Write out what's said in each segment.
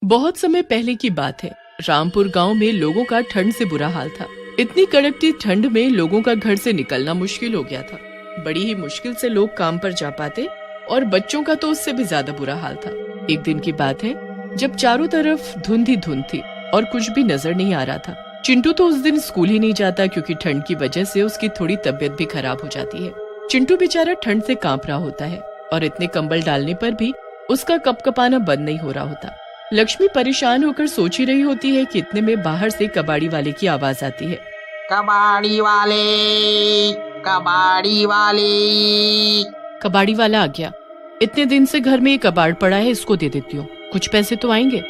बहुत समय पहले की बात है। रामपुर गांव में लोगों का ठंड से बुरा हाल था। इतनी कड़कती ठंड में लोगों का घर से निकलना मुश्किल हो गया था। बड़ी ही मुश्किल से लोग काम पर जा पाते और बच्चों का तो उससे भी ज्यादा बुरा हाल था। एक दिन की बात है जब चारों तरफ धुंध ही धुंध थी और कुछ भी नजर नहीं आ रहा था। चिंटू तो उस दिन स्कूल ही नहीं जाता क्योंकि ठंड की वजह से उसकी थोड़ी तबीयत भी खराब हो जाती है। चिंटू बेचारा ठंड से कांप रहा होता है और इतने कंबल डालने पर भी उसका कपकपाना बंद नहीं हो रहा होता। लक्ष्मी परेशान होकर सोच ही रही होती है कि इतने में बाहर से कबाड़ी वाले की आवाज आती है। कबाड़ी वाले, कबाड़ी वाले। कबाड़ी वाला आ गया। इतने दिन से घर में एक कबाड़ पड़ा है, इसको दे देती हूँ, कुछ पैसे तो आएंगे।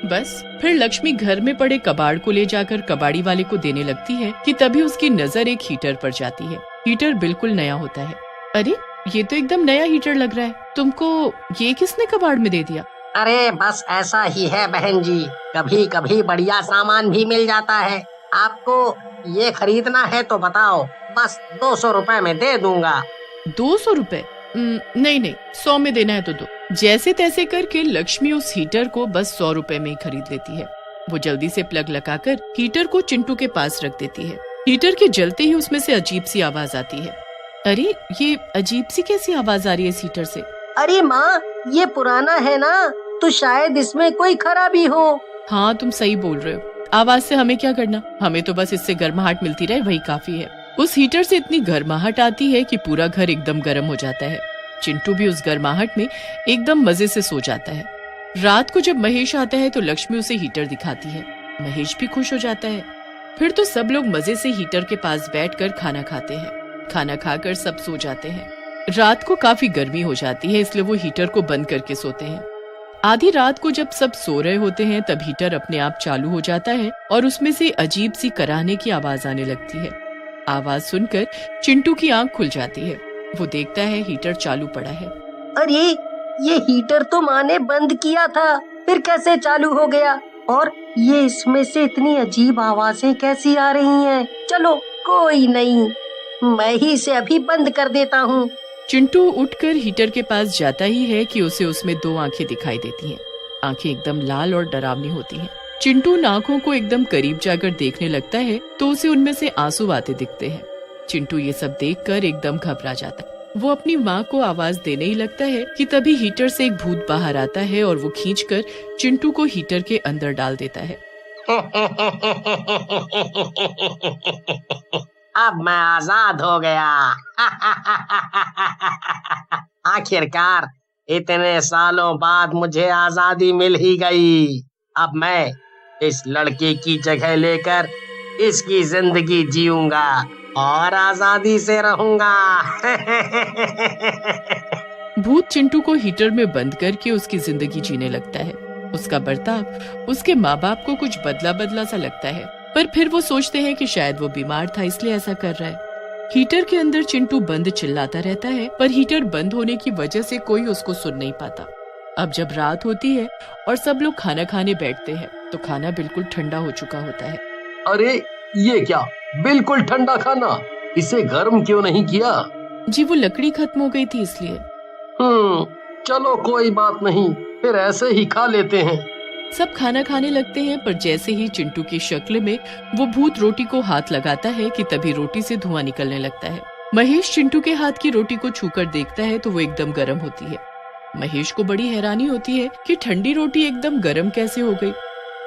बस फिर लक्ष्मी घर में पड़े कबाड़ को ले जाकर कबाड़ी वाले को देने लगती है कि तभी उसकी नजर एक हीटर पर जाती है। हीटर बिल्कुल नया होता है। अरे ये तो एकदम नया हीटर लग रहा है, तुमको ये किसने कबाड़ में दे दिया? अरे बस ऐसा ही है बहन जी, कभी कभी बढ़िया सामान भी मिल जाता है। आपको ये खरीदना है तो बताओ, बस 200 रुपए में दे दूंगा। 200 रुपए? नहीं नहीं, 100 में देना है तो दो। जैसे तैसे करके लक्ष्मी उस हीटर को बस 100 रुपए में ही खरीद लेती है। वो जल्दी से प्लग लगाकर हीटर को चिंटू के पास रख देती है। हीटर के जलते ही उसमें से अजीब सी आवाज आती है। अरे ये अजीब सी कैसी आवाज आ रही है इस हीटर से? अरे माँ, ये पुराना है ना, तो शायद इसमें कोई खराबी हो। हाँ तुम सही बोल रहे हो, आवाज से हमें क्या करना, हमें तो बस इससे गर्माहट मिलती रहे वही काफी है। उस हीटर से इतनी गर्माहट आती है कि पूरा घर एकदम गर्म हो जाता है। चिंटू भी उस गर्माहट में एकदम मजे से सो जाता है। रात को जब महेश आता है तो लक्ष्मी उसे हीटर दिखाती है। महेश भी खुश हो जाता है। फिर तो सब लोग मजे से हीटर के पास बैठकर खाना खाते हैं। खाना खाकर सब सो जाते हैं। रात को काफी गर्मी हो जाती है, इसलिए वो हीटर को बंद करके सोते हैं। आधी रात को जब सब सो रहे होते हैं तब हीटर अपने आप चालू हो जाता है और उसमें से अजीब सी कराहने की आवाज आने लगती है। आवाज सुनकर चिंटू की आंख खुल जाती है। वो देखता है हीटर चालू पड़ा है। अरे ये हीटर तो माँ ने बंद किया था, फिर कैसे चालू हो गया? और ये इसमें से इतनी अजीब आवाजें कैसी आ रही हैं? चलो कोई नहीं, मैं ही इसे अभी बंद कर देता हूँ। चिंटू उठकर हीटर के पास जाता ही है कि उसे उसमें 2 आंखें दिखाई देती हैं। आंखें एकदम लाल और डरावनी होती हैं। चिंटू उन आंखों को एकदम करीब जाकर देखने लगता है तो उसे उनमें से आंसू आते दिखते हैं। चिंटू ये सब देखकर एकदम घबरा जाता है। वो अपनी माँ को आवाज देने ही लगता है कि तभी हीटर से एक भूत बाहर आता है और वो खींचकर चिंटू को हीटर के अंदर डाल देता है। अब मैं आजाद हो गया। आखिरकार इतने सालों बाद मुझे आजादी मिल ही गई। अब मैं इस लड़के की जगह लेकर इसकी जिंदगी जीऊंगा और आजादी से रहूंगा। भूत चिंटू को हीटर में बंद करके उसकी जिंदगी जीने लगता है। उसका बर्ताव उसके माँ बाप को कुछ बदला बदला सा लगता है, पर फिर वो सोचते हैं कि शायद वो बीमार था इसलिए ऐसा कर रहा है। हीटर के अंदर चिंटू बंद चिल्लाता रहता है, पर हीटर बंद होने की वजह से कोई उसको सुन नहीं पाता। अब जब रात होती है और सब लोग खाना खाने बैठते हैं तो खाना बिल्कुल ठंडा हो चुका होता है। अरे ये क्या, बिल्कुल ठंडा खाना, इसे गर्म क्यों नहीं किया? जी वो लकड़ी खत्म हो गई थी इसलिए। चलो कोई बात नहीं, फिर ऐसे ही खा लेते हैं। सब खाना खाने लगते हैं, पर जैसे ही चिंटू की शक्ल में वो भूत रोटी को हाथ लगाता है कि तभी रोटी से धुआं निकलने लगता है। महेश चिंटू के हाथ की रोटी को छूकर देखता है तो वो एकदम गर्म होती है। महेश को बड़ी हैरानी होती है कि ठंडी रोटी एकदम गर्म कैसे हो गई।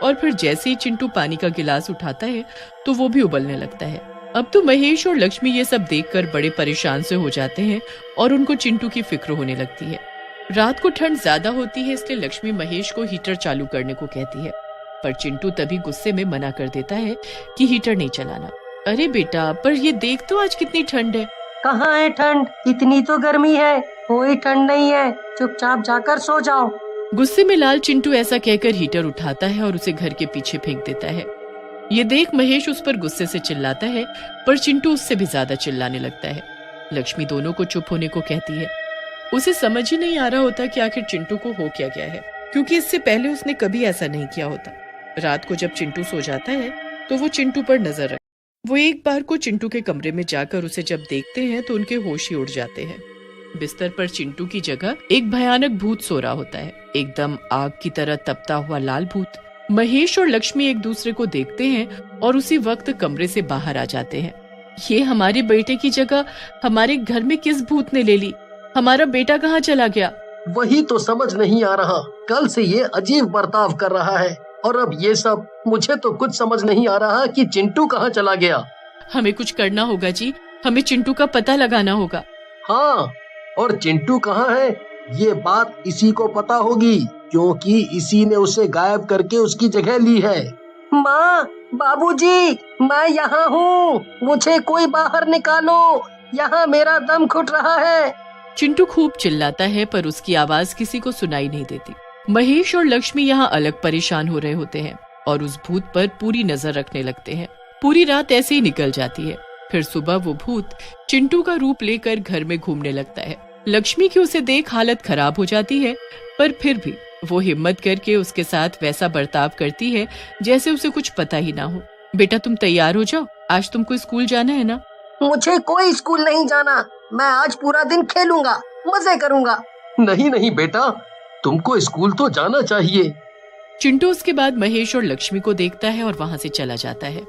और फिर जैसे ही चिंटू पानी का गिलास उठाता है तो वो भी उबलने लगता है। अब तो महेश और लक्ष्मी ये सब देखकर बड़े परेशान से हो जाते हैं और उनको चिंटू की फिक्र होने लगती है। रात को ठंड ज्यादा होती है, इसलिए लक्ष्मी महेश को हीटर चालू करने को कहती है, पर चिंटू तभी गुस्से में मना कर देता है कि हीटर नहीं चलाना। अरे बेटा, पर ये देख तो आज कितनी ठंड है। कहाँ है ठंड? इतनी तो गर्मी है, कोई ठंड नहीं है, चुपचाप जाकर सो जाओ। गुस्से में लाल चिंटू ऐसा कहकर हीटर उठाता है और उसे घर के पीछे फेंक देता है। ये देख महेश उस पर गुस्से से चिल्लाता है, पर चिंटू उससे भी ज्यादा चिल्लाने लगता है। लक्ष्मी दोनों को चुप होने को कहती है। उसे समझ ही नहीं आ रहा होता कि आखिर चिंटू को हो क्या गया है, क्योंकि इससे पहले उसने कभी ऐसा नहीं किया होता। रात को जब चिंटू सो जाता है तो वो चिंटू पर नजर रखता। वो एक बार को चिंटू के कमरे में जाकर उसे जब देखते हैं तो उनके होश ही उड़ जाते हैं। बिस्तर पर चिंटू की जगह एक भयानक भूत सो रहा होता है, एकदम आग की तरह तपता हुआ लाल भूत। महेश और लक्ष्मी एक दूसरे को देखते हैं और उसी वक्त कमरे से बाहर आ जाते हैं। ये हमारे बेटे की जगह हमारे घर में किस भूत ने ले ली? हमारा बेटा कहाँ चला गया? वही तो समझ नहीं आ रहा। कल से ये अजीब बर्ताव कर रहा है और अब ये सब। मुझे तो कुछ समझ नहीं आ रहा कि चिंटू कहाँ चला गया। हमें कुछ करना होगा जी, हमें चिंटू का पता लगाना होगा। हाँ, और चिंटू कहाँ है ये बात इसी को पता होगी, क्योंकि इसी ने उसे गायब करके उसकी जगह ली है। माँ, बाबूजी, मैं यहाँ हूँ, मुझे कोई बाहर निकालो, यहाँ मेरा दम घुट रहा है। चिंटू खूब चिल्लाता है पर उसकी आवाज किसी को सुनाई नहीं देती। महेश और लक्ष्मी यहाँ अलग परेशान हो रहे होते हैं और उस भूत पर पूरी नजर रखने लगते हैं। पूरी रात ऐसे ही निकल जाती है। फिर सुबह वो भूत चिंटू का रूप लेकर घर में घूमने लगता है। लक्ष्मी की उसे देख हालत खराब हो जाती है, पर फिर भी वो हिम्मत करके उसके साथ वैसा बर्ताव करती है जैसे उसे कुछ पता ही ना हो। बेटा तुम तैयार हो जाओ, आज तुमको स्कूल जाना है ना? मुझे कोई स्कूल नहीं जाना, मैं आज पूरा दिन खेलूंगा, मजे करूंगा। नहीं नहीं बेटा, तुमको स्कूल तो जाना चाहिए। चिंटू उसके बाद महेश और लक्ष्मी को देखता है और वहाँ से चला जाता है।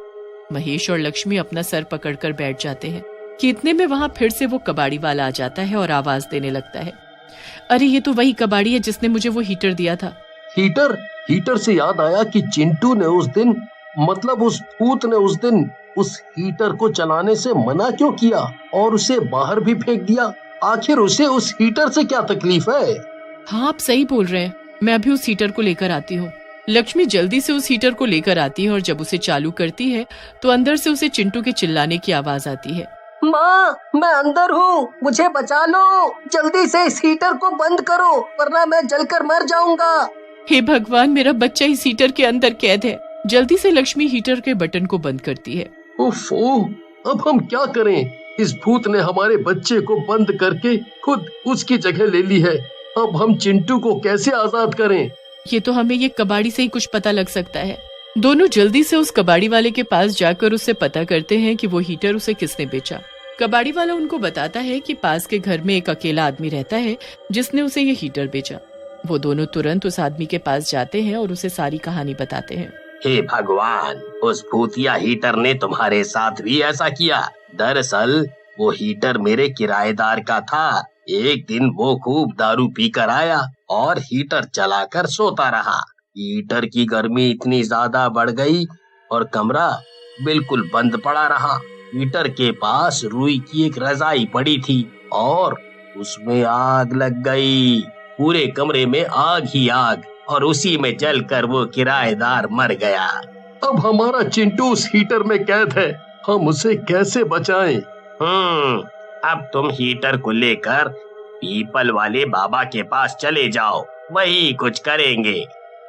महेश और लक्ष्मी अपना सर पकड़कर बैठ जाते हैं कि इतने में वहाँ फिर से वो कबाड़ी वाला आ जाता है और आवाज देने लगता है, अरे ये तो वही कबाड़ी है जिसने मुझे वो हीटर दिया था। हीटर? हीटर से याद आया कि चिंटू ने उस दिन, मतलब उस भूत ने उस दिन उस हीटर को चलाने से मना क्यों किया और उसे बाहर भी फेंक दिया? आखिर उसे उस हीटर से क्या तकलीफ है? हाँ आप सही बोल रहे हैं, मैं अभी उस हीटर को लेकर आती हूँ। लक्ष्मी जल्दी से उस हीटर को लेकर आती है और जब उसे चालू करती है तो अंदर से उसे चिंटू के चिल्लाने की आवाज आती है, माँ, मैं अंदर हूँ, मुझे बचा लो, जल्दी से इस हीटर को बंद करो वरना मैं जलकर मर जाऊंगा। हे भगवान, मेरा बच्चा इस हीटर के अंदर कैद है। जल्दी से लक्ष्मी हीटर के बटन को बंद करती है। ओफो, अब हम क्या करें? इस भूत ने हमारे बच्चे को बंद करके खुद उसकी जगह ले ली है। अब हम चिंटू को कैसे आजाद करें? ये तो हमें ये कबाड़ी से ही कुछ पता लग सकता है। दोनों जल्दी से उस कबाड़ी वाले के पास जाकर उससे पता करते हैं कि वो हीटर उसे किसने बेचा। कबाड़ी वाला उनको बताता है कि पास के घर में एक अकेला आदमी रहता है जिसने उसे ये हीटर बेचा। वो दोनों तुरंत उस आदमी के पास जाते हैं और उसे सारी कहानी बताते हैं। हे भगवान, उस भूतिया हीटर ने तुम्हारे साथ भी ऐसा किया। दरअसल वो हीटर मेरे किराएदार का था। एक दिन वो खूब दारू पीकर आया और हीटर चलाकर सोता रहा। हीटर की गर्मी इतनी ज्यादा बढ़ गई और कमरा बिल्कुल बंद पड़ा रहा। हीटर के पास रुई की एक रजाई पड़ी थी और उसमें आग लग गई। पूरे कमरे में आग ही आग और उसी में जलकर वो किराएदार मर गया। अब हमारा चिंटू उस हीटर में कैद है, हम उसे कैसे बचाएं? अब तुम हीटर को लेकर पीपल वाले बाबा के पास चले जाओ, वही कुछ करेंगे।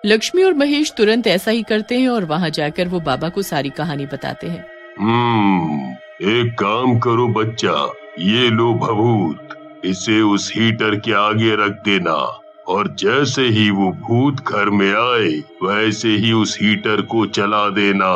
लक्ष्मी और महेश तुरंत ऐसा ही करते हैं और वहाँ जाकर वो बाबा को सारी कहानी बताते हैं। एक काम करो बच्चा, ये लो भभूत, इसे उस हीटर के आगे रख देना और जैसे ही वो भूत घर में आए वैसे ही उस हीटर को चला देना।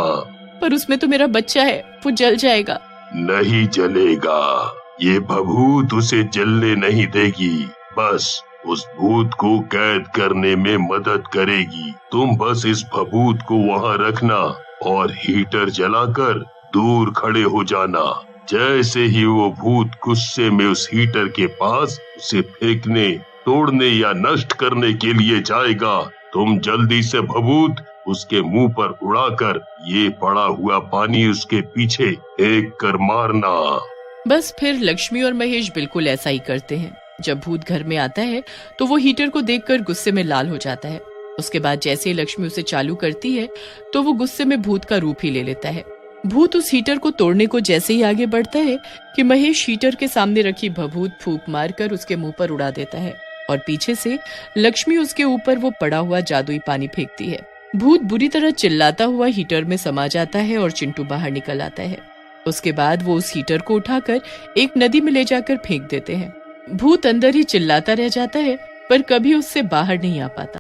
पर उसमें तो मेरा बच्चा है, वो जल जाएगा। नहीं जलेगा, ये भभूत उसे जलने नहीं देगी, बस उस भूत को कैद करने में मदद करेगी। तुम बस इस भभूत को वहाँ रखना और हीटर जलाकर दूर खड़े हो जाना। जैसे ही वो भूत गुस्से में उस हीटर के पास उसे फेंकने, तोड़ने या नष्ट करने के लिए जाएगा, तुम जल्दी से भभूत उसके मुंह पर उड़ाकर ये पड़ा हुआ पानी उसके पीछे फेंक कर मारना। बस फिर लक्ष्मी और महेश बिल्कुल ऐसा ही करते हैं। जब भूत घर में आता है तो वो हीटर को देखकर गुस्से में लाल हो जाता है। उसके बाद जैसे ही लक्ष्मी उसे चालू करती है तो वो गुस्से में भूत का रूप ही ले लेता है। भूत उस हीटर को तोड़ने को जैसे ही आगे बढ़ता है कि महेश हीटर के सामने रखी भभूत फूंक मारकर उसके मुंह पर उड़ा देता है और पीछे से लक्ष्मी उसके ऊपर वो पड़ा हुआ जादुई पानी फेंकती है। भूत बुरी तरह चिल्लाता हुआ हीटर में समा जाता है और चिंटू बाहर निकल आता है। उसके बाद वो उस हीटर को उठाकर एक नदी में ले जाकर फेंक देते हैं। भूत अंदर ही चिल्लाता रह जाता है पर कभी उससे बाहर नहीं आ पाता।